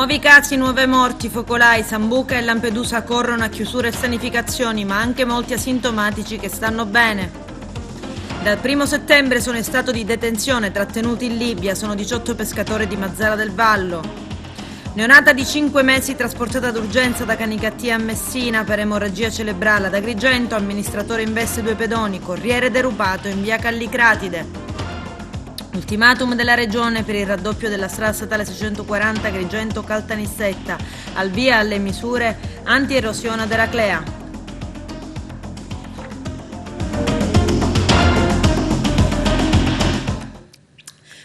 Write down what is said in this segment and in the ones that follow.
Nuovi casi, nuove morti, focolai, Sambuca e Lampedusa corrono a chiusure e sanificazioni, ma anche molti asintomatici che stanno bene. Dal 1 settembre sono in stato di detenzione trattenuti in Libia, sono 18 pescatori di Mazara del Vallo. Neonata di 5 mesi trasportata d'urgenza da Canicattì a Messina per emorragia cerebrale. Ad Agrigento, amministratore investe 2 pedoni, corriere derubato in via Callicratide. Ultimatum della Regione per il raddoppio della strada statale 640 Agrigento-Caltanissetta, al via alle misure anti-erosione ad Eraclea.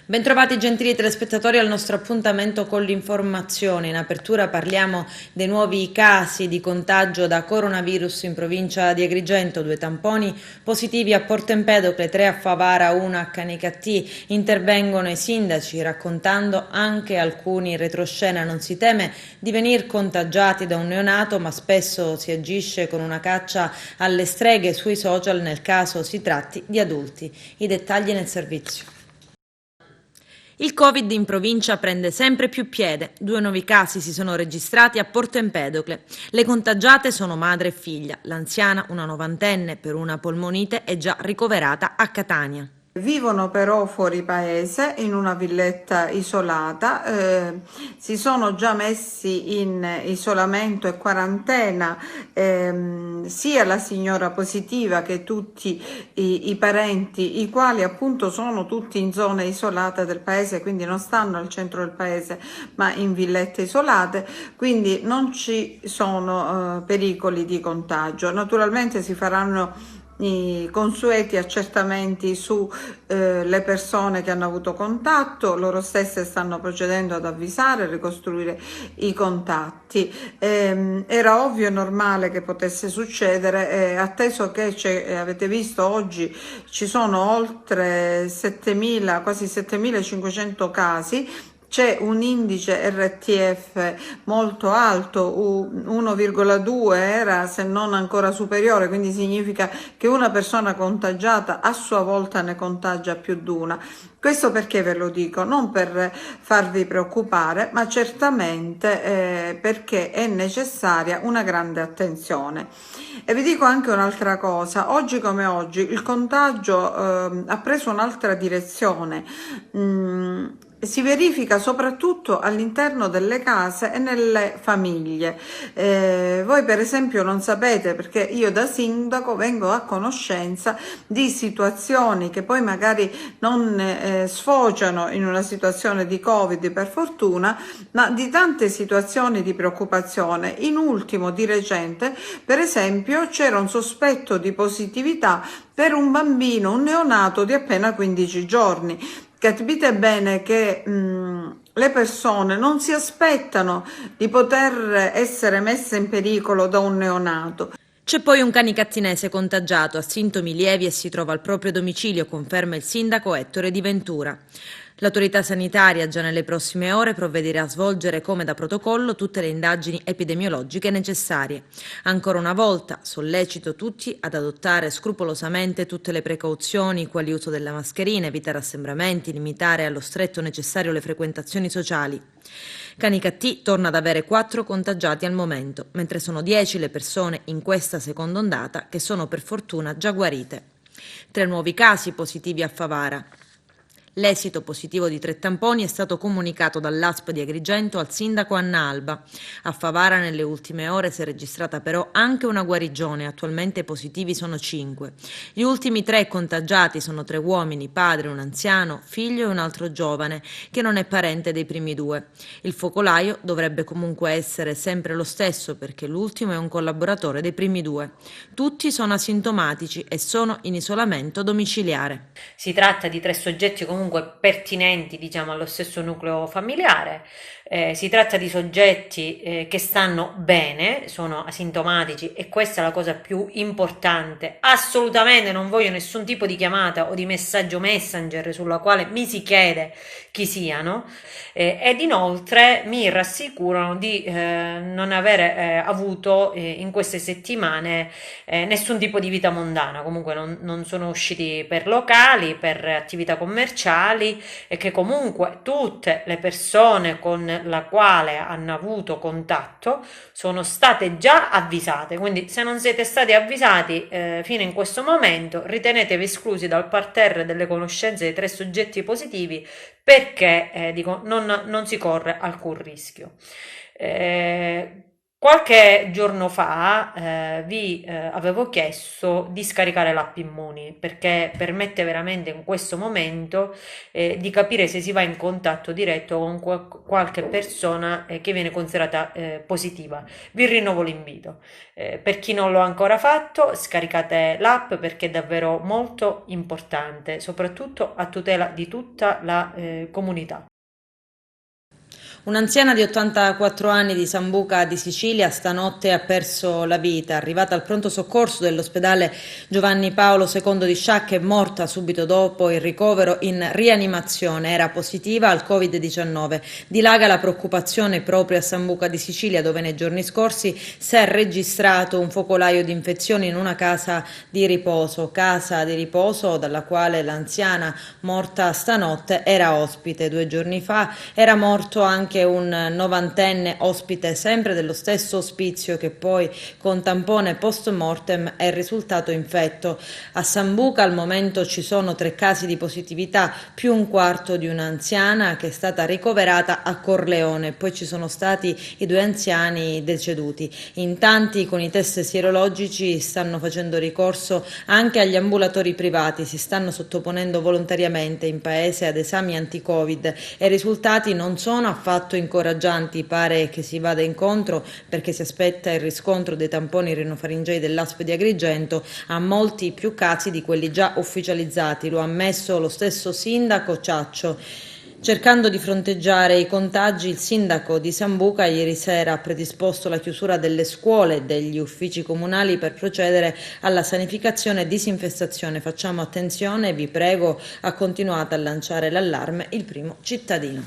Bentrovati gentili telespettatori al nostro appuntamento con l'informazione. In apertura parliamo dei nuovi casi di contagio da coronavirus in provincia di Agrigento, 2 tamponi positivi a Porto Empedocle, 3 a Favara, 1 a Canicattì. Intervengono i sindaci raccontando anche alcuni in retroscena. Non si teme di venir contagiati da un neonato, ma spesso si agisce con una caccia alle streghe sui social nel caso si tratti di adulti. I dettagli nel servizio. Il Covid in provincia prende sempre più piede. 2 nuovi casi si sono registrati a Porto Empedocle. Le contagiate sono madre e figlia. L'anziana, una novantenne, per una polmonite è già ricoverata a Catania. Vivono però fuori paese in una villetta isolata, si sono già messi in isolamento e quarantena sia la signora positiva che tutti i parenti, i quali appunto sono tutti in zone isolate del paese, quindi non stanno al centro del paese ma in villette isolate, quindi non ci sono pericoli di contagio. Naturalmente si faranno i consueti accertamenti su le persone che hanno avuto contatto, loro stesse stanno procedendo ad avvisare e ricostruire i contatti. Era ovvio e normale che potesse succedere, atteso che avete visto oggi ci sono oltre 7.000, quasi 7.500 casi. C'è un indice RTF molto alto, 1,2 era, se non ancora superiore, quindi significa che una persona contagiata a sua volta ne contagia più di una. Questo perché ve lo dico? Non per farvi preoccupare, ma certamente perché è necessaria una grande attenzione. E vi dico anche un'altra cosa: oggi come oggi il contagio ha preso un'altra direzione. Si verifica soprattutto all'interno delle case e nelle famiglie. Voi per esempio non sapete, perché io da sindaco vengo a conoscenza di situazioni che poi magari non sfociano in una situazione di Covid, per fortuna, ma di tante situazioni di preoccupazione. In ultimo, di recente, per esempio, c'era un sospetto di positività per un bambino, un neonato di appena 15 giorni. Capite bene che le persone non si aspettano di poter essere messe in pericolo da un neonato. C'è poi un canicattinese contagiato, ha sintomi lievi e si trova al proprio domicilio, conferma il sindaco Ettore Di Ventura. L'autorità sanitaria già nelle prossime ore provvederà a svolgere come da protocollo tutte le indagini epidemiologiche necessarie. Ancora una volta sollecito tutti ad adottare scrupolosamente tutte le precauzioni quali uso della mascherina, evitare assembramenti, limitare allo stretto necessario le frequentazioni sociali. Canicattì torna ad avere 4 contagiati al momento, mentre sono 10 le persone in questa seconda ondata che sono per fortuna già guarite. 3 nuovi casi positivi a Favara. L'esito positivo di 3 tamponi è stato comunicato dall'ASP di Agrigento al sindaco Anna Alba. A Favara nelle ultime ore si è registrata però anche una guarigione, attualmente positivi sono 5. Gli ultimi 3 contagiati sono 3 uomini, padre, un anziano, figlio e un altro giovane, che non è parente dei primi 2. Il focolaio dovrebbe comunque essere sempre lo stesso, perché l'ultimo è un collaboratore dei primi 2. Tutti sono asintomatici e sono in isolamento domiciliare. Si tratta di 3 soggetti comunque pertinenti, diciamo, allo stesso nucleo familiare. Si tratta di soggetti che stanno bene, sono asintomatici, e questa è la cosa più importante. Assolutamente non voglio nessun tipo di chiamata o di messaggio Messenger sulla quale mi si chiede chi siano, ed inoltre mi rassicurano di non avere avuto in queste settimane nessun tipo di vita mondana. Comunque non sono usciti per locali, per attività commerciali, sociali e che comunque tutte le persone con la quale hanno avuto contatto sono state già avvisate. Quindi se non siete stati avvisati fino in questo momento, ritenetevi esclusi dal parterre delle conoscenze dei 3 soggetti positivi, perché non si corre alcun rischio. Qualche giorno fa vi avevo chiesto di scaricare l'app Immuni, perché permette veramente in questo momento di capire se si va in contatto diretto con qualche persona che viene considerata positiva. Vi rinnovo l'invito. Per chi non lo ha ancora fatto, scaricate l'app, perché è davvero molto importante, soprattutto a tutela di tutta la comunità. Un'anziana di 84 anni di Sambuca di Sicilia stanotte ha perso la vita. Arrivata al pronto soccorso dell'ospedale Giovanni Paolo II di Sciacca, è morta subito dopo il ricovero in rianimazione. Era positiva al Covid-19. Dilaga la preoccupazione proprio a Sambuca di Sicilia, dove nei giorni scorsi si è registrato un focolaio di infezioni in una casa di riposo dalla quale l'anziana morta stanotte era ospite. 2 giorni fa era morto anche un 90enne ospite sempre dello stesso ospizio, che poi con tampone post mortem è risultato infetto. A Sambuca al momento ci sono 3 casi di positività, più un quarto di un'anziana che è stata ricoverata a Corleone. Poi ci sono stati i 2 anziani deceduti. In tanti con i test sierologici stanno facendo ricorso anche agli ambulatori privati, si stanno sottoponendo volontariamente in paese ad esami anti-Covid e i risultati non sono affatto incoraggianti. Pare che si vada incontro, perché si aspetta il riscontro dei tamponi rinofaringei dell'ASP di Agrigento, a molti più casi di quelli già ufficializzati. Lo ha ammesso lo stesso sindaco Ciaccio. Cercando di fronteggiare i contagi, il sindaco di Sambuca ieri sera ha predisposto la chiusura delle scuole e degli uffici comunali per procedere alla sanificazione e disinfestazione. Facciamo attenzione, vi prego, ha continuato a lanciare l'allarme il primo cittadino.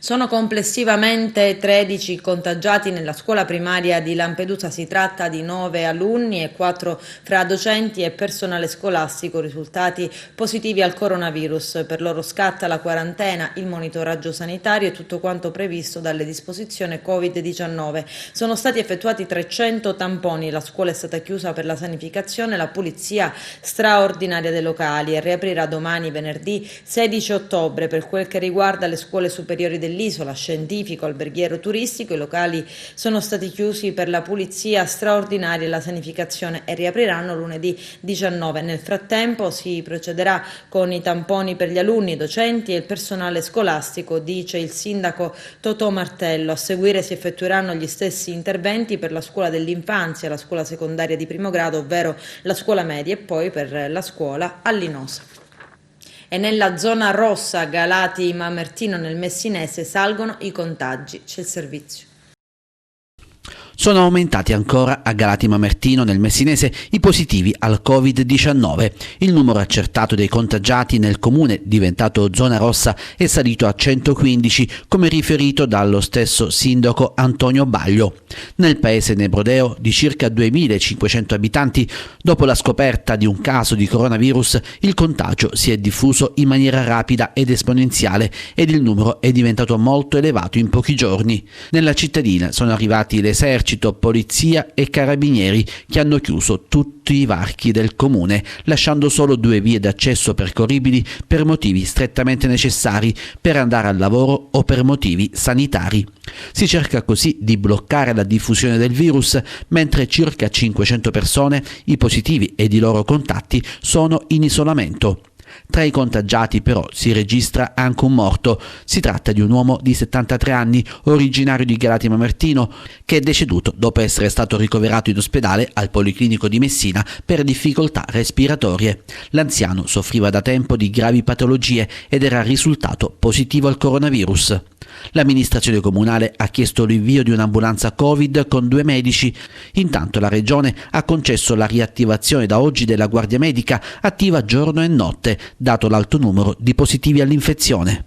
Sono complessivamente 13 contagiati nella scuola primaria di Lampedusa. Si tratta di 9 alunni e 4 fra docenti e personale scolastico risultati positivi al coronavirus. Per loro scatta la quarantena, il monitoraggio sanitario e tutto quanto previsto dalle disposizioni Covid-19. Sono stati effettuati 300 tamponi, la scuola è stata chiusa per la sanificazione e la pulizia straordinaria dei locali e riaprirà domani venerdì 16 ottobre. Per quel che riguarda le scuole superiori dell'isola, scientifico, alberghiero, turistico, i locali sono stati chiusi per la pulizia straordinaria e la sanificazione e riapriranno lunedì 19. Nel frattempo si procederà con i tamponi per gli alunni, i docenti e il personale scolastico, dice il sindaco Totò Martello. A seguire si effettueranno gli stessi interventi per la scuola dell'infanzia, la scuola secondaria di primo grado, ovvero la scuola media, e poi per la scuola all'Inosa. E nella zona rossa Galati Mamertino nel Messinese salgono i contagi. C'è il servizio. Sono aumentati ancora a Galati Mamertino nel Messinese i positivi al Covid-19. Il numero accertato dei contagiati nel comune, diventato zona rossa, è salito a 115, come riferito dallo stesso sindaco Antonio Baglio. Nel paese Nebrodeo, di circa 2.500 abitanti, dopo la scoperta di un caso di coronavirus, il contagio si è diffuso in maniera rapida ed esponenziale ed il numero è diventato molto elevato in pochi giorni. Nella cittadina sono arrivati l'esercito, polizia e carabinieri che hanno chiuso tutti i varchi del comune, lasciando solo 2 vie d'accesso percorribili per motivi strettamente necessari, per andare al lavoro o per motivi sanitari. Si cerca così di bloccare la diffusione del virus, mentre circa 500 persone, i positivi ed i loro contatti, sono in isolamento. Tra i contagiati però si registra anche un morto. Si tratta di un uomo di 73 anni, originario di Galati Mamertino, che è deceduto dopo essere stato ricoverato in ospedale al Policlinico di Messina per difficoltà respiratorie. L'anziano soffriva da tempo di gravi patologie ed era risultato positivo al coronavirus. L'amministrazione comunale ha chiesto l'invio di un'ambulanza Covid con 2 medici. Intanto la regione ha concesso la riattivazione da oggi della guardia medica, attiva giorno e notte, dato l'alto numero di positivi all'infezione.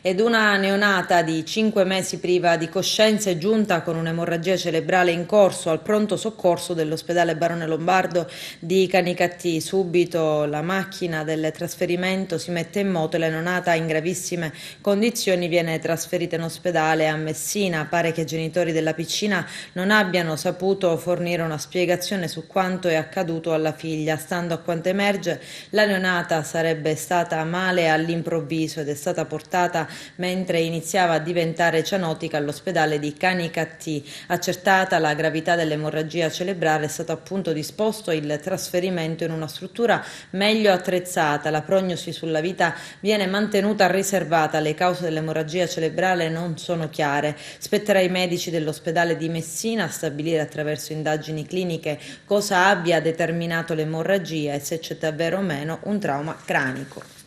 Ed una neonata di 5 mesi priva di coscienza è giunta con un'emorragia cerebrale in corso al pronto soccorso dell'ospedale Barone Lombardo di Canicattì. Subito la macchina del trasferimento si mette in moto e la neonata in gravissime condizioni viene trasferita in ospedale a Messina. Pare che i genitori della piccina non abbiano saputo fornire una spiegazione su quanto è accaduto alla figlia. Stando a quanto emerge, la neonata sarebbe stata male all'improvviso ed è stata portata mentre iniziava a diventare cianotica all'ospedale di Canicattì. Accertata la gravità dell'emorragia cerebrale, è stato appunto disposto il trasferimento in una struttura meglio attrezzata. La prognosi sulla vita viene mantenuta riservata. Le cause dell'emorragia cerebrale non sono chiare. Spetterà ai medici dell'ospedale di Messina stabilire attraverso indagini cliniche cosa abbia determinato l'emorragia e se c'è davvero o meno un trauma cranico.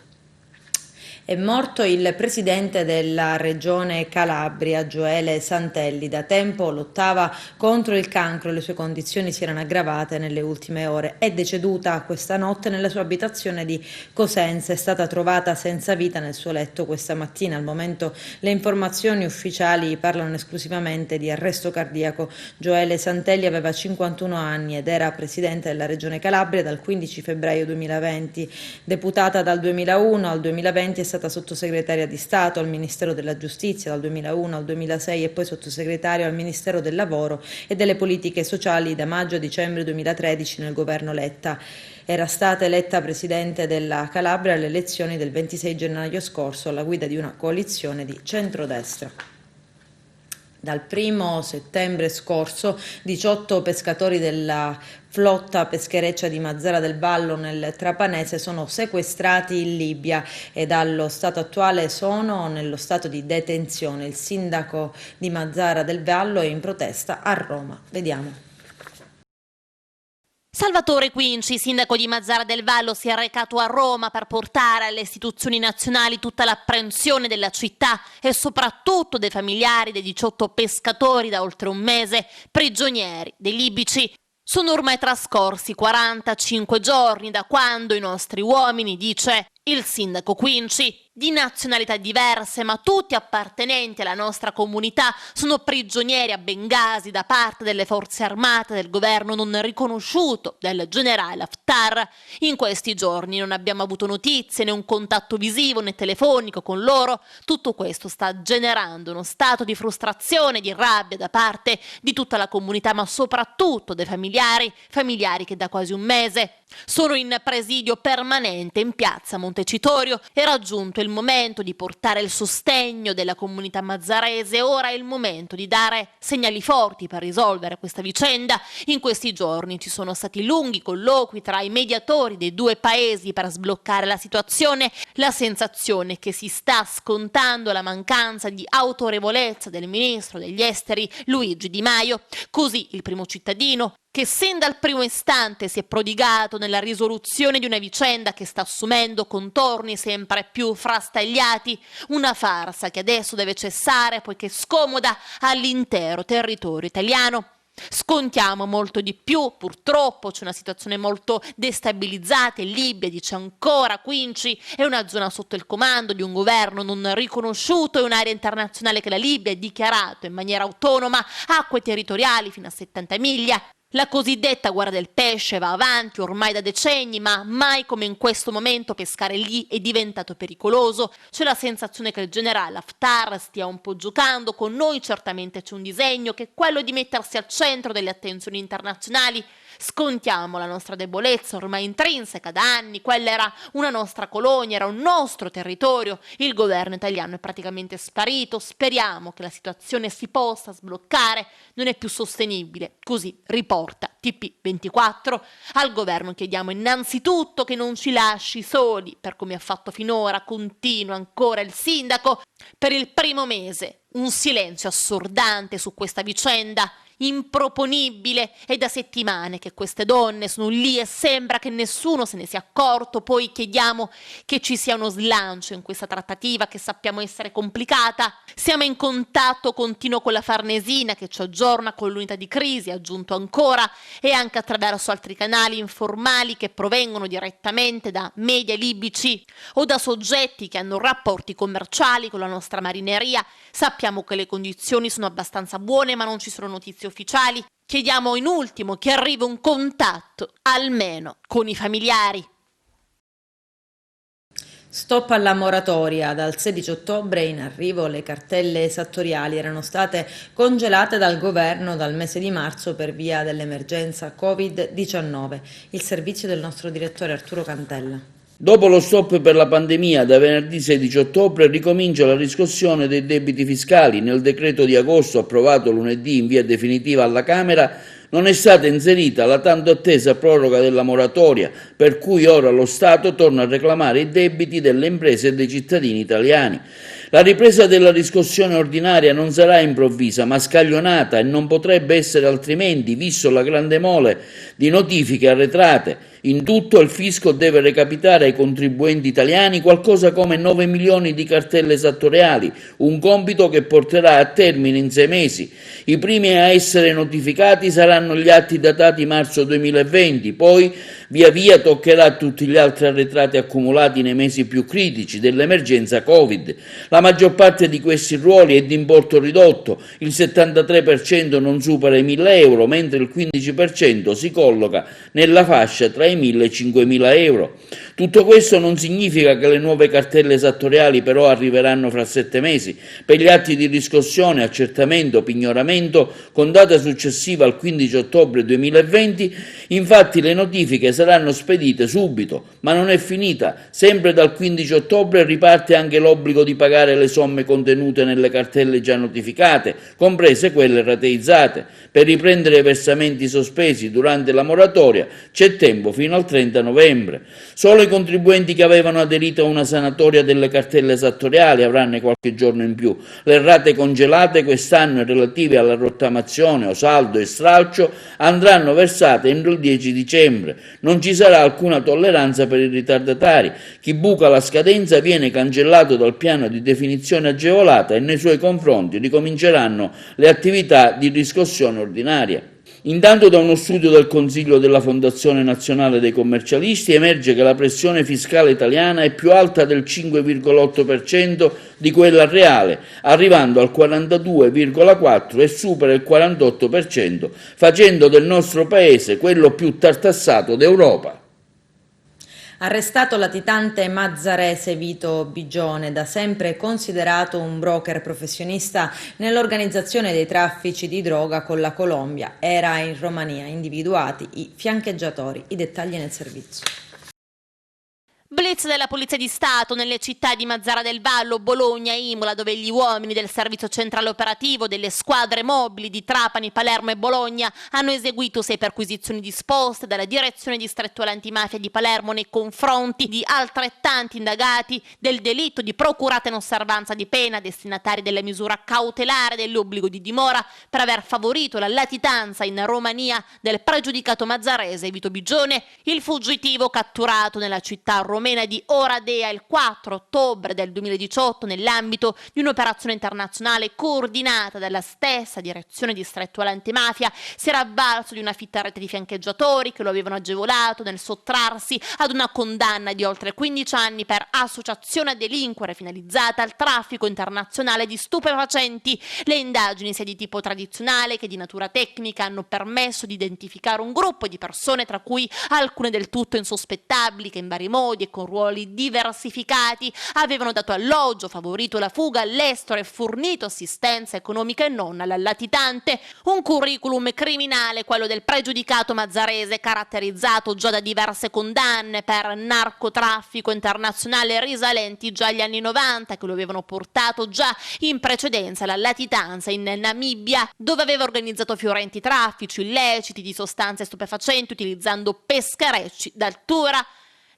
È morto il presidente della regione Calabria, Gioele Santelli. Da tempo lottava contro il cancro e le sue condizioni si erano aggravate nelle ultime ore. È deceduta questa notte nella sua abitazione di Cosenza. È stata trovata senza vita nel suo letto questa mattina. Al momento le informazioni ufficiali parlano esclusivamente di arresto cardiaco. Gioele Santelli aveva 51 anni ed era presidente della regione Calabria dal 15 febbraio 2020. Deputata dal 2001 al 2020 è stata sottosegretaria di Stato al Ministero della Giustizia dal 2001 al 2006 e poi sottosegretario al Ministero del Lavoro e delle Politiche Sociali da maggio a dicembre 2013 nel governo Letta. Era stata eletta presidente della Calabria alle elezioni del 26 gennaio scorso alla guida di una coalizione di centrodestra. Dal 1 settembre scorso 18 pescatori della flotta peschereccia di Mazara del Vallo nel Trapanese sono sequestrati in Libia e dallo stato attuale sono nello stato di detenzione. Il sindaco di Mazara del Vallo è in protesta a Roma. Vediamo. Salvatore Quinci, sindaco di Mazara del Vallo, si è recato a Roma per portare alle istituzioni nazionali tutta l'apprensione della città e soprattutto dei familiari dei 18 pescatori da oltre un mese, prigionieri dei libici. Sono ormai trascorsi 45 giorni da quando i nostri uomini, dice il sindaco Quinci, di nazionalità diverse ma tutti appartenenti alla nostra comunità, sono prigionieri a Bengasi da parte delle forze armate del governo non riconosciuto del generale Haftar. In questi giorni non abbiamo avuto notizie né un contatto visivo né telefonico con loro. Tutto questo sta generando uno stato di frustrazione, di rabbia da parte di tutta la comunità ma soprattutto dei familiari che da quasi un mese sono in presidio permanente in piazza Montecitorio. È raggiunto il momento di portare il sostegno della comunità mazzarese, ora è il momento di dare segnali forti per risolvere questa vicenda. In questi giorni ci sono stati lunghi colloqui tra i mediatori dei due paesi per sbloccare la situazione. La sensazione che si sta scontando la mancanza di autorevolezza del ministro degli esteri Luigi Di Maio. Così il primo cittadino, che sin dal primo istante si è prodigato nella risoluzione di una vicenda che sta assumendo contorni sempre più frastagliati, una farsa che adesso deve cessare poiché scomoda all'intero territorio italiano. Scontiamo molto di più, purtroppo c'è una situazione molto destabilizzata in Libia, dice ancora Quinci, è una zona sotto il comando di un governo non riconosciuto e un'area internazionale che la Libia ha dichiarato in maniera autonoma, acque territoriali fino a 70 miglia. La cosiddetta guerra del pesce va avanti ormai da decenni, ma mai come in questo momento pescare lì è diventato pericoloso. C'è la sensazione che il generale Haftar stia un po' giocando con noi, certamente c'è un disegno che è quello di mettersi al centro delle attenzioni internazionali. Scontiamo la nostra debolezza ormai intrinseca da anni, quella era una nostra colonia, era un nostro territorio, il governo italiano è praticamente sparito, speriamo che la situazione si possa sbloccare, non è più sostenibile, così riporta TP24. Al governo chiediamo innanzitutto che non ci lasci soli, per come ha fatto finora, continua ancora il sindaco, per il primo mese un silenzio assordante su questa vicenda. improponibile. È da settimane che queste donne sono lì e sembra che nessuno se ne sia accorto. Poi chiediamo che ci sia uno slancio in questa trattativa che sappiamo essere complicata. Siamo in contatto continuo con la Farnesina che ci aggiorna con l'unità di crisi, aggiunto ancora, e anche attraverso altri canali informali che provengono direttamente da media libici o da soggetti che hanno rapporti commerciali con la nostra marineria. Sappiamo che le condizioni sono abbastanza buone, ma non ci sono notizie ufficiali. Chiediamo in ultimo che arrivi un contatto, almeno con i familiari. Stop alla moratoria. Dal 16 ottobre in arrivo le cartelle esattoriali erano state congelate dal governo dal mese di marzo per via dell'emergenza Covid-19. Il servizio del nostro direttore Arturo Cantella. Dopo lo stop per la pandemia, da venerdì 16 ottobre ricomincia la riscossione dei debiti fiscali. Nel decreto di agosto approvato lunedì in via definitiva alla Camera non è stata inserita la tanto attesa proroga della moratoria, per cui ora lo Stato torna a reclamare i debiti delle imprese e dei cittadini italiani. La ripresa della riscossione ordinaria non sarà improvvisa, ma scaglionata, e non potrebbe essere altrimenti, visto la grande mole di notifiche arretrate. In tutto il fisco deve recapitare ai contribuenti italiani qualcosa come 9 milioni di cartelle esattoriali, un compito che porterà a termine in 6 mesi. I primi a essere notificati saranno gli atti datati marzo 2020, poi via via toccherà a tutti gli altri arretrati accumulati nei mesi più critici dell'emergenza Covid. La maggior parte di questi ruoli è di importo ridotto, il 73% non supera i 1.000 euro, mentre il 15% si colloca nella fascia tra i 1.000 e i 5.000 euro. Tutto questo non significa che le nuove cartelle esattoriali però arriveranno fra 7 mesi. Per gli atti di riscossione, accertamento, pignoramento con data successiva al 15 ottobre 2020, infatti le notifiche saranno spedite subito, ma non è finita. Sempre dal 15 ottobre riparte anche l'obbligo di pagare le somme contenute nelle cartelle già notificate, comprese quelle rateizzate. Per riprendere i versamenti sospesi durante la moratoria c'è tempo fino al 30 novembre. Solo i contribuenti che avevano aderito a una sanatoria delle cartelle esattoriali avranno qualche giorno in più. Le rate congelate quest'anno relative alla rottamazione o saldo e stralcio andranno versate entro il 10 dicembre. Non ci sarà alcuna tolleranza per i ritardatari. Chi buca la scadenza viene cancellato dal piano di definizione agevolata e nei suoi confronti ricominceranno le attività di riscossione ordinaria. Intanto da uno studio del Consiglio della Fondazione Nazionale dei Commercialisti emerge che la pressione fiscale italiana è più alta del 5,8% di quella reale, arrivando al 42,4% e supera il 48%, facendo del nostro paese quello più tartassato d'Europa. Arrestato latitante mazzarese Vito Bigione, da sempre considerato un broker professionista nell'organizzazione dei traffici di droga con la Colombia. Era in Romania, individuati i fiancheggiatori. I dettagli nel servizio. Blitz della Polizia di Stato nelle città di Mazzara del Vallo, Bologna e Imola, dove gli uomini del servizio centrale operativo delle squadre mobili di Trapani, Palermo e Bologna hanno eseguito 6 perquisizioni disposte dalla Direzione Distrettuale Antimafia di Palermo nei confronti di altrettanti indagati del delitto di procurata in osservanza di pena, destinatari della misura cautelare dell'obbligo di dimora per aver favorito la latitanza in Romania del pregiudicato mazzarese Vito Bigione. Il fuggitivo, catturato nella città romena di Oradea il 4 ottobre del 2018 nell'ambito di un'operazione internazionale coordinata dalla stessa Direzione Distrettuale Antimafia, si era avvalso di una fitta rete di fiancheggiatori che lo avevano agevolato nel sottrarsi ad una condanna di oltre 15 anni per associazione a delinquere finalizzata al traffico internazionale di stupefacenti. Le indagini, sia di tipo tradizionale che di natura tecnica, hanno permesso di identificare un gruppo di persone, tra cui alcune del tutto insospettabili, che in vari modi e con ruoli diversificati avevano dato alloggio, favorito la fuga all'estero e fornito assistenza economica e non alla latitante. Un curriculum criminale, quello del pregiudicato mazzarese, caratterizzato già da diverse condanne per narcotraffico internazionale risalenti già agli anni 90, che lo avevano portato già in precedenza alla latitanza in Namibia, dove aveva organizzato fiorenti traffici illeciti di sostanze stupefacenti utilizzando pescherecci d'altura.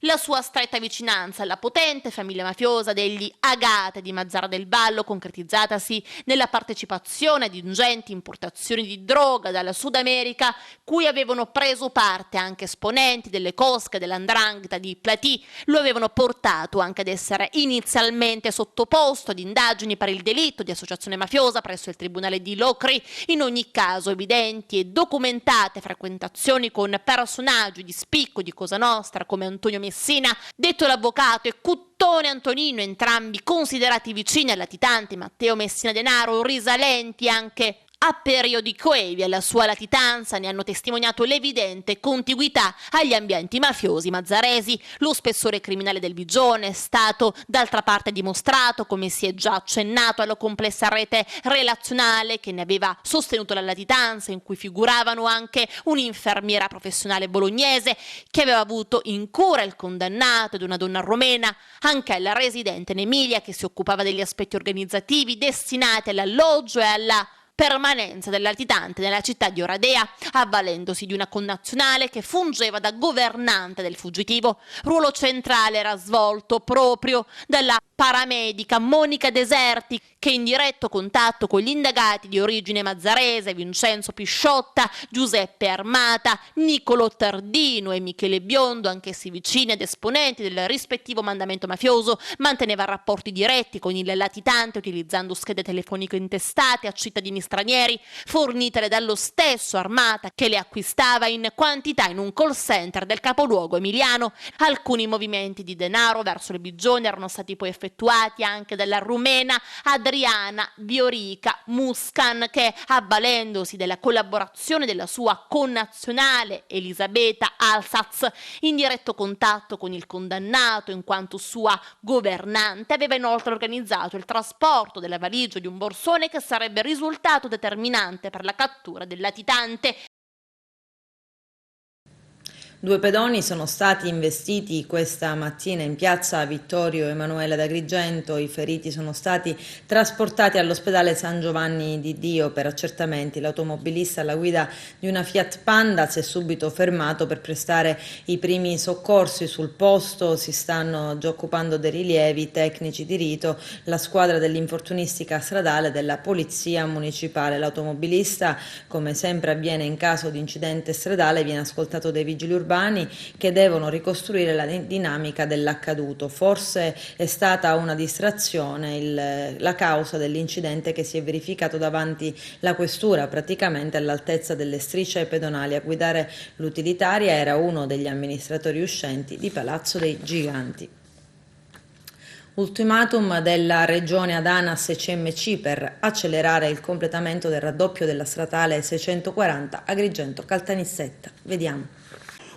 la sua stretta vicinanza alla potente famiglia mafiosa degli Agate di Mazara del Vallo, concretizzatasi nella partecipazione ad ingenti importazioni di droga dalla Sud America, cui avevano preso parte anche esponenti delle cosche dell''ndrangheta di Platì, lo avevano portato anche ad essere inizialmente sottoposto ad indagini per il delitto di associazione mafiosa presso il tribunale di Locri. In ogni caso, evidenti e documentate frequentazioni con personaggi di spicco di Cosa Nostra come Antonio Messina, detto l'avvocato, e Cuttone Antonino, entrambi considerati vicini al latitante Matteo Messina Denaro, risalenti anche a periodi coevi alla sua latitanza, ne hanno testimoniato l'evidente contiguità agli ambienti mafiosi mazzaresi. Lo spessore criminale del Bigione è stato d'altra parte dimostrato, come si è già accennato, alla complessa rete relazionale che ne aveva sostenuto la latitanza, in cui figuravano anche un'infermiera professionale bolognese che aveva avuto in cura il condannato ed una donna romena, anche la residente in Emilia, che si occupava degli aspetti organizzativi destinati all'alloggio e alla permanenza del latitante nella città di Oradea, avvalendosi di una connazionale che fungeva da governante del fuggitivo. Ruolo centrale era svolto proprio dalla paramedica Monica Deserti, che in diretto contatto con gli indagati di origine mazzarese Vincenzo Pisciotta, Giuseppe Armata, Niccolò Tardino e Michele Biondo, anch'essi vicini ed esponenti del rispettivo mandamento mafioso, manteneva rapporti diretti con il latitante utilizzando schede telefoniche intestate a cittadini stranieri, fornite dallo stesso Armata, che le acquistava in quantità in un call center del capoluogo emiliano. Alcuni movimenti di denaro verso il Bigione erano stati poi effettuati anche dalla rumena Adriana Viorica Muscan, che, avvalendosi della collaborazione della sua connazionale Elisabetta Alsaz, in diretto contatto con il condannato in quanto sua governante, aveva inoltre organizzato il trasporto della valigia di un borsone che sarebbe risultato determinante per la cattura del latitante. 2 pedoni sono stati investiti questa mattina in piazza Vittorio Emanuele d'Agrigento. I feriti sono stati trasportati all'ospedale San Giovanni di Dio per accertamenti. L'automobilista alla guida di una Fiat Panda si è subito fermato per prestare i primi soccorsi. Sul posto si stanno già occupando dei rilievi tecnici di rito la squadra dell'infortunistica stradale della Polizia Municipale. L'automobilista, come sempre avviene in caso di incidente stradale, viene ascoltato dai vigili urbani che devono ricostruire la dinamica dell'accaduto. Forse è stata una distrazione la causa dell'incidente che si è verificato davanti la questura, praticamente all'altezza delle strisce pedonali. A guidare l'utilitaria era uno degli amministratori uscenti di Palazzo dei Giganti. Ultimatum della Regione ad ANAS e CMC per accelerare il completamento del raddoppio della statale 640 Agrigento-Caltanissetta. Vediamo.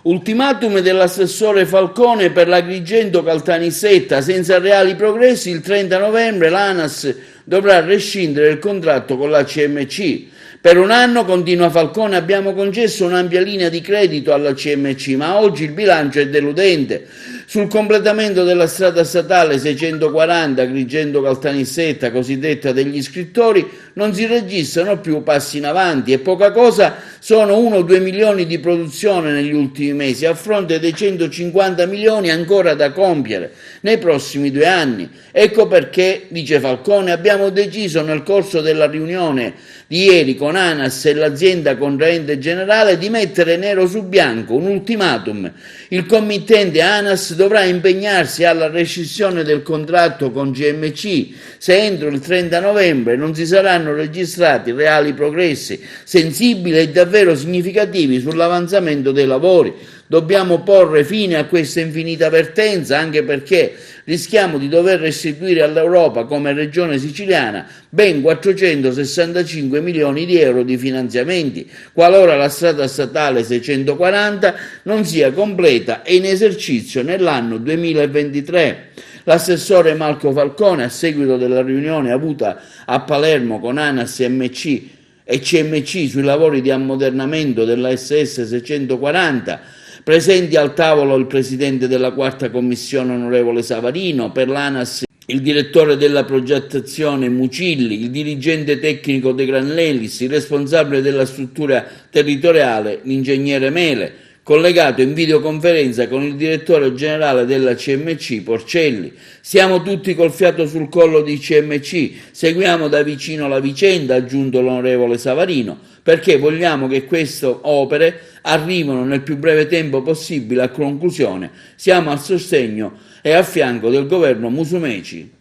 Ultimatum dell'assessore Falcone per l'Agrigento-Caltanissetta: senza reali progressi il 30 novembre l'ANAS dovrà rescindere il contratto con la CMC. Per un anno, continua Falcone, abbiamo concesso un'ampia linea di credito alla CMC, ma oggi il bilancio è deludente. Sul completamento della strada statale 640 Agrigento-Caltanissetta, cosiddetta degli scrittori, non si registrano più passi in avanti e poca cosa sono 1-2 milioni di produzione negli ultimi mesi, a fronte dei 150 milioni ancora da compiere nei prossimi 2 anni. Ecco perché, dice Falcone, abbiamo deciso nel corso della riunione di ieri con ANAS e l'azienda contraente generale di mettere nero su bianco un ultimatum. Il committente ANAS dovrà impegnarsi alla rescissione del contratto con CMC se entro il 30 novembre non si saranno registrati reali progressi sensibili e davvero significativi sull'avanzamento dei lavori. Dobbiamo porre fine a questa infinita vertenza, anche perché rischiamo di dover restituire all'Europa, come regione siciliana, ben 465 milioni di euro di finanziamenti, qualora la strada statale 640 non sia completa e in esercizio nell'anno 2023. L'assessore Marco Falcone, a seguito della riunione avuta a Palermo con ANAS e CMC sui lavori di ammodernamento della SS 640, presenti al tavolo il presidente della quarta commissione onorevole Savarino, per l'ANAS il direttore della progettazione Mucilli, il dirigente tecnico De Granellis, il responsabile della struttura territoriale l'ingegnere Mele, collegato in videoconferenza con il direttore generale della CMC Porcelli. Siamo tutti col fiato sul collo di CMC, seguiamo da vicino la vicenda, ha aggiunto l'onorevole Savarino, perché vogliamo che queste opere arrivino nel più breve tempo possibile a conclusione. Siamo al sostegno e a fianco del governo Musumeci.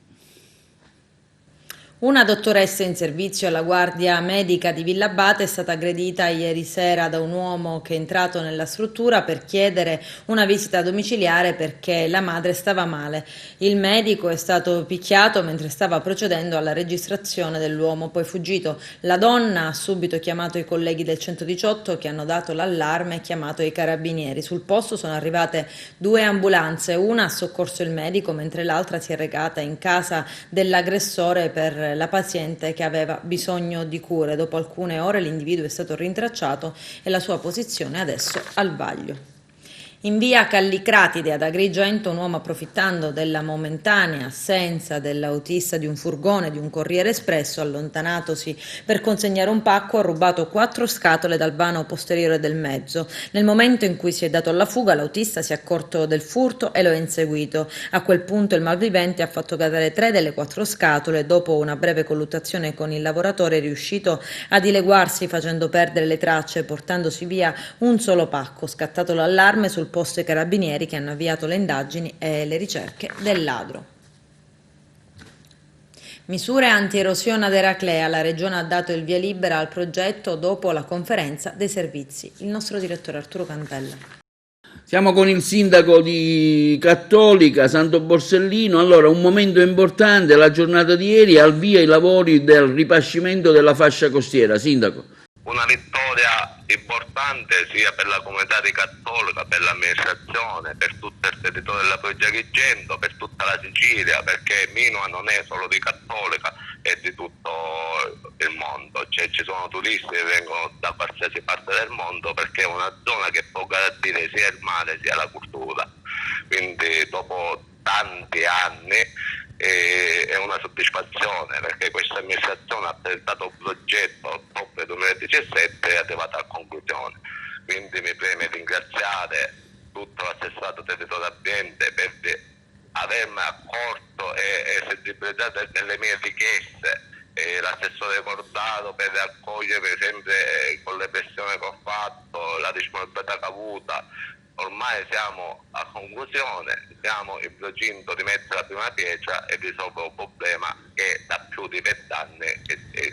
Una dottoressa in servizio alla guardia medica di Villabate è stata aggredita ieri sera da un uomo che è entrato nella struttura per chiedere una visita domiciliare perché la madre stava male. Il medico è stato picchiato mentre stava procedendo alla registrazione dell'uomo, poi fuggito. La donna ha subito chiamato i colleghi del 118 che hanno dato l'allarme e chiamato i carabinieri. Sul posto sono arrivate 2 ambulanze, una ha soccorso il medico mentre l'altra si è recata in casa dell'aggressore per la paziente che aveva bisogno di cure. Dopo alcune ore l'individuo è stato rintracciato e la sua posizione è adesso al vaglio. In via Callicratide ad Agrigento un uomo, approfittando della momentanea assenza dell'autista di un furgone di un corriere espresso, allontanatosi per consegnare un pacco, ha rubato 4 scatole dal vano posteriore del mezzo. Nel momento in cui si è dato alla fuga, l'autista si è accorto del furto e lo ha inseguito. A quel punto il malvivente ha fatto cadere 3 delle 4 scatole. Dopo una breve colluttazione con il lavoratore è riuscito a dileguarsi facendo perdere le tracce, portandosi via un solo pacco. Scattato l'allarme, sul posto i carabinieri che hanno avviato le indagini e le ricerche del ladro. Misure anti-erosione ad Eraclea. La Regione ha dato il via libera al progetto dopo la conferenza dei servizi. Il nostro direttore Arturo Cantella. Siamo con il sindaco di Cattolica, Santo Borsellino. Allora, un momento importante, la giornata di ieri, al via i lavori del ripascimento della fascia costiera. Sindaco. Una vittoria importante sia per la comunità di Cattolica, per l'amministrazione, per tutto il territorio della provincia di Agrigento, per tutta la Sicilia, perché Minua non è solo di Cattolica, è di tutto il mondo. Cioè, ci sono turisti che vengono da qualsiasi parte del mondo perché è una zona che può garantire sia il mare sia la cultura. Quindi dopo tanti anni è una soddisfazione perché questa amministrazione ha presentato un progetto a ottobre 2017 e è arrivata a conclusione. Quindi mi preme ringraziare tutto l'assessorato territorio ambiente per avermi accorto e sensibilizzato nelle mie richieste, l'assessore Cordaro per accogliere sempre con le pressioni che ho fatto, la disponibilità che ho avuta. Ormai siamo a conclusione, siamo in procinto di mettere la prima pietra e risolvere un problema che da più di 20 anni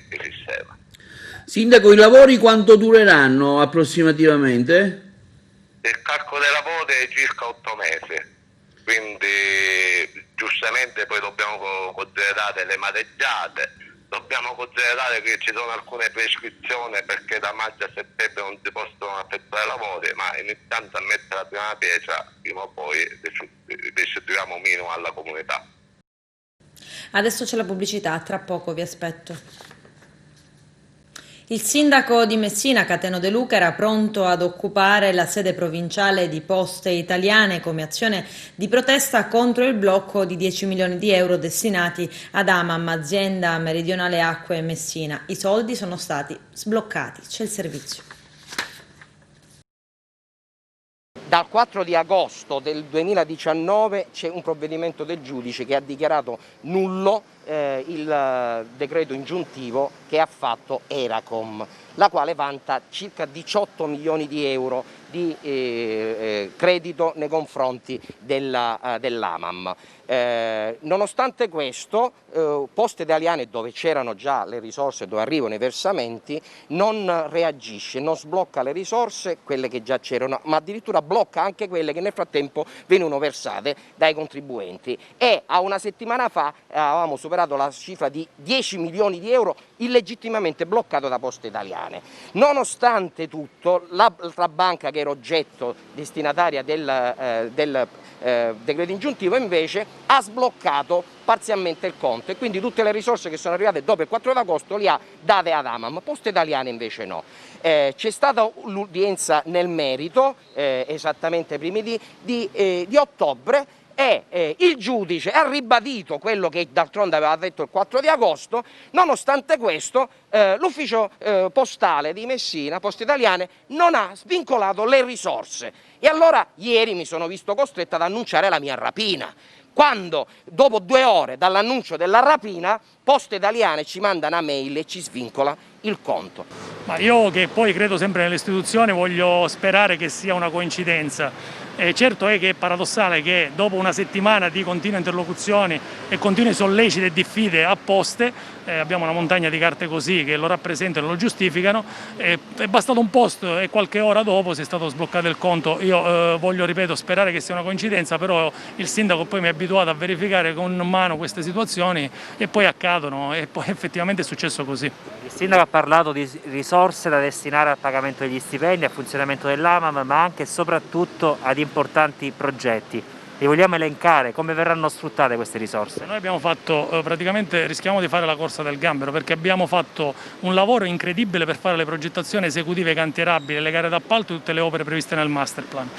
esisteva. Sindaco, i lavori quanto dureranno approssimativamente? Il calcolo dei lavori è circa 8 mesi, quindi giustamente poi dobbiamo considerare le mareggiate. Dobbiamo considerare che ci sono alcune prescrizioni perché da maggio a settembre non si possono effettuare lavori, ma iniziando a mettere la prima pietra, prima o poi restituiamo minimo alla comunità. Adesso c'è la pubblicità, tra poco vi aspetto. Il sindaco di Messina, Cateno De Luca, era pronto ad occupare la sede provinciale di Poste Italiane come azione di protesta contro il blocco di 10 milioni di euro destinati ad AMAM, azienda meridionale acque Messina. I soldi sono stati sbloccati, c'è il servizio. Dal 4 di agosto del 2019 c'è un provvedimento del giudice che ha dichiarato nullo il decreto ingiuntivo che ha fatto Eracom, la quale vanta circa 18 milioni di euro di credito nei confronti dell'AMAM. Nonostante questo, Poste Italiane, dove c'erano già le risorse, dove arrivano i versamenti, non reagisce, non sblocca le risorse, quelle che già c'erano, ma addirittura blocca anche quelle che nel frattempo venivano versate dai contribuenti. E a una settimana fa avevamo superato la cifra di 10 milioni di euro illegittimamente bloccato da Poste Italiane. Nonostante tutto, l'altra banca che era oggetto destinataria del decreto ingiuntivo invece ha sbloccato parzialmente il conto e quindi tutte le risorse che sono arrivate dopo il 4 agosto le ha date ad AMAM, Poste Italiane invece no. C'è stata l'udienza nel merito, esattamente ai primi di ottobre, e il giudice ha ribadito quello che d'altronde aveva detto il 4 di agosto, nonostante questo l'ufficio postale di Messina, Poste Italiane, non ha svincolato le risorse. E allora ieri mi sono visto costretto ad annunciare la mia rapina. Quando dopo 2 ore dall'annuncio della rapina, Poste Italiane ci manda una mail e ci svincola il conto. Ma io, che poi credo sempre nelle istituzioni, voglio sperare che sia una coincidenza. Certo è che è paradossale che dopo una settimana di continue interlocuzioni e continui solleciti e diffide a Poste, abbiamo una montagna di carte così che lo rappresentano e lo giustificano, è bastato un post e qualche ora dopo si è stato sbloccato il conto. Io voglio, ripeto, sperare che sia una coincidenza, però il sindaco poi mi ha abituato a verificare con mano queste situazioni e poi accadono, e poi effettivamente è successo così. Il sindaco ha parlato di risorse da destinare al pagamento degli stipendi, al funzionamento dell'AMAM, ma anche e soprattutto ad importanti progetti. Li vogliamo elencare? Come verranno sfruttate queste risorse? Noi abbiamo fatto, praticamente rischiamo di fare la corsa del gambero, perché abbiamo fatto un lavoro incredibile per fare le progettazioni esecutive cantierabili, le gare d'appalto e tutte le opere previste nel masterplan.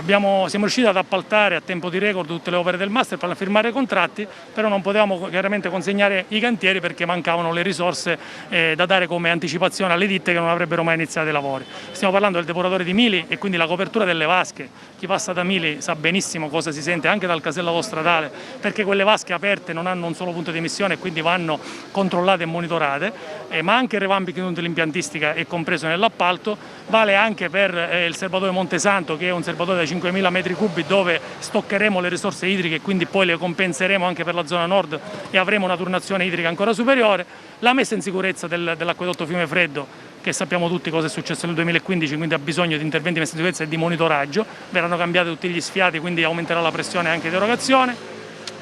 Siamo riusciti ad appaltare a tempo di record tutte le opere del masterplan, a firmare contratti, però non potevamo chiaramente consegnare i cantieri perché mancavano le risorse da dare come anticipazione alle ditte che non avrebbero mai iniziato i lavori. Stiamo parlando del depuratore di Mili e quindi la copertura delle vasche. Chi passa da Mili sa benissimo cosa si sente anche dal casello autostradale, perché quelle vasche aperte non hanno un solo punto di emissione e quindi vanno controllate e monitorate, ma anche il revamping dell'impiantistica è compreso nell'appalto. Vale anche per il serbatoio Montesanto, che è un serbatoio da 5.000 metri cubi dove stoccheremo le risorse idriche e quindi poi le compenseremo anche per la zona nord e avremo una turnazione idrica ancora superiore. La messa in sicurezza dell'acquedotto Fiumefreddo, che sappiamo tutti cosa è successo nel 2015, quindi ha bisogno di interventi di messa in sicurezza e di monitoraggio. Verranno cambiati tutti gli sfiati, quindi aumenterà la pressione anche di erogazione.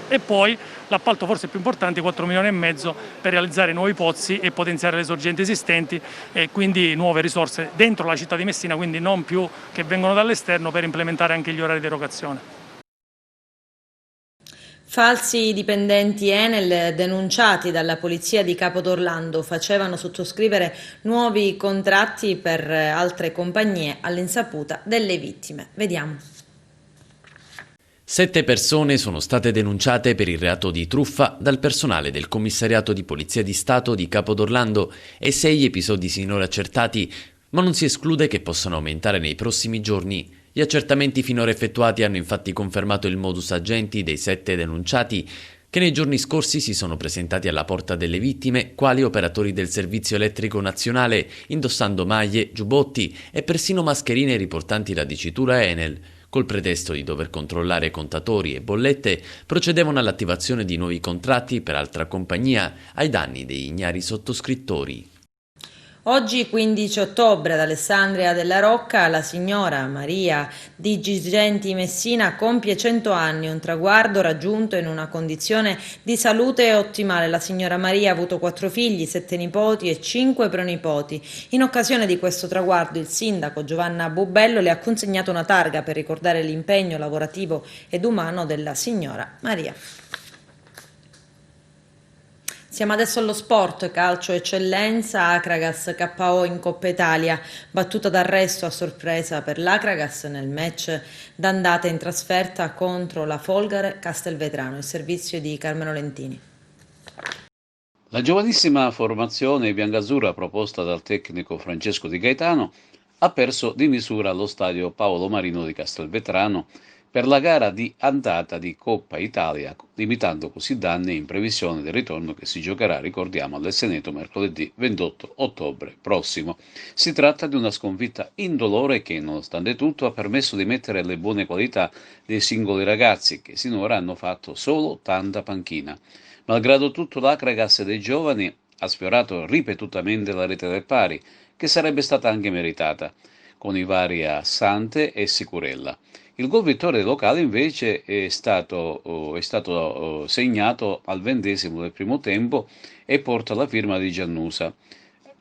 E poi l'appalto forse più importante, 4,5 milioni per realizzare nuovi pozzi e potenziare le sorgenti esistenti, e quindi nuove risorse dentro la città di Messina, quindi non più che vengono dall'esterno, per implementare anche gli orari di erogazione. Falsi dipendenti Enel denunciati dalla polizia di Capodorlando facevano sottoscrivere nuovi contratti per altre compagnie all'insaputa delle vittime. Vediamo. 7 persone sono state denunciate per il reato di truffa dal personale del Commissariato di Polizia di Stato di Capodorlando e 6 episodi sinora accertati, ma non si esclude che possano aumentare nei prossimi giorni. Gli accertamenti finora effettuati hanno infatti confermato il modus agendi dei 7 denunciati, che nei giorni scorsi si sono presentati alla porta delle vittime quali operatori del Servizio Elettrico Nazionale, indossando maglie, giubbotti e persino mascherine riportanti la dicitura Enel. Col pretesto di dover controllare contatori e bollette, procedevano all'attivazione di nuovi contratti per altra compagnia ai danni dei ignari sottoscrittori. Oggi 15 ottobre ad Alessandria della Rocca la signora Maria di Girgenti Messina compie 100 anni, un traguardo raggiunto in una condizione di salute ottimale. La signora Maria ha avuto 4 figli, 7 nipoti e 5 pronipoti. In occasione di questo traguardo il sindaco Giovanna Bubello le ha consegnato una targa per ricordare l'impegno lavorativo ed umano della signora Maria. Siamo adesso allo sport, calcio eccellenza, Akragas KO in Coppa Italia, battuta d'arresto a sorpresa per l'Akragas nel match d'andata in trasferta contro la Folgare Castelvetrano, il servizio di Carmelo Lentini. La giovanissima formazione biancazzurra proposta dal tecnico Francesco Di Gaetano ha perso di misura allo stadio Paolo Marino di Castelvetrano per la gara di andata di Coppa Italia, limitando così danni in previsione del ritorno che si giocherà, ricordiamo, all'Esseneto mercoledì 28 ottobre prossimo. Si tratta di una sconfitta indolore che, nonostante tutto, ha permesso di mettere le buone qualità dei singoli ragazzi, che sinora hanno fatto solo tanta panchina. Malgrado tutto, l'Akragas dei giovani ha sfiorato ripetutamente la rete del pari, che sarebbe stata anche meritata, con i vari Assante e Sicurella. Il gol vittoria dei locali invece è stato segnato al 20° del primo tempo e porta la firma di Giannusa,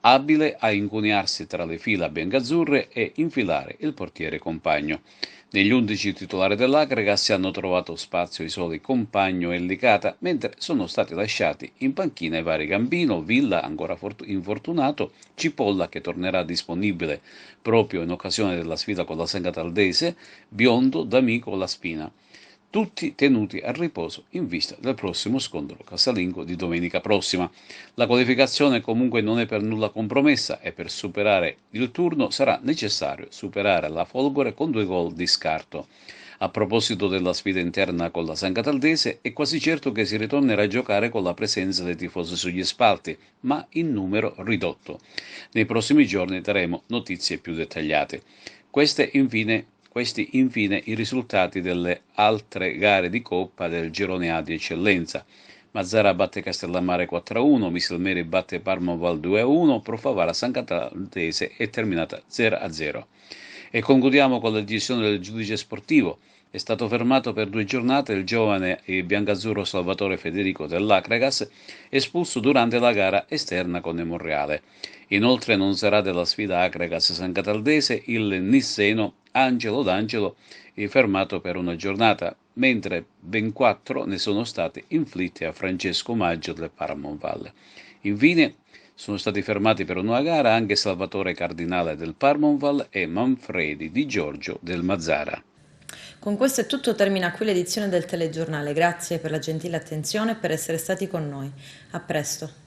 abile a incuniarsi tra le fila biancazzurre e infilare il portiere Compagno. Negli 11 titolari dell'Akragas hanno trovato spazio i soli Compagno e Licata, mentre sono stati lasciati in panchina i vari Gambino, Villa, ancora infortunato, Cipolla, che tornerà disponibile proprio in occasione della sfida con la Senga Taldese, Biondo, D'Amico, La Spina. tutti tenuti a riposo in vista del prossimo scontro casalingo di domenica prossima. La qualificazione comunque non è per nulla compromessa e per superare il turno sarà necessario superare la Folgore con 2 gol di scarto. A proposito della sfida interna con la San Cataldese, è quasi certo che si ritornerà a giocare con la presenza dei tifosi sugli spalti, ma in numero ridotto. Nei prossimi giorni daremo notizie più dettagliate. Questi infine i risultati delle altre gare di Coppa del Girone A di Eccellenza. Mazzara batte Castellammare 4-1, Misilmeri batte Parmoval 2-1, Pro Favara San Cataldese è terminata 0-0. E concludiamo con la decisione del giudice sportivo. È stato fermato per 2 giornate il giovane biancazzurro Salvatore Federico dell'Acregas, espulso durante la gara esterna con Monreale. Inoltre non sarà della sfida Acregas-San Cataldese il nisseno Angelo D'Angelo fermato per 1 giornata, mentre ben 4 ne sono stati inflitti a Francesco Maggio del Paramonval. Infine sono stati fermati per una gara anche Salvatore Cardinale del Paramonval e Manfredi Di Giorgio del Mazzara. Con questo è tutto, termina qui l'edizione del telegiornale. Grazie per la gentile attenzione e per essere stati con noi. A presto.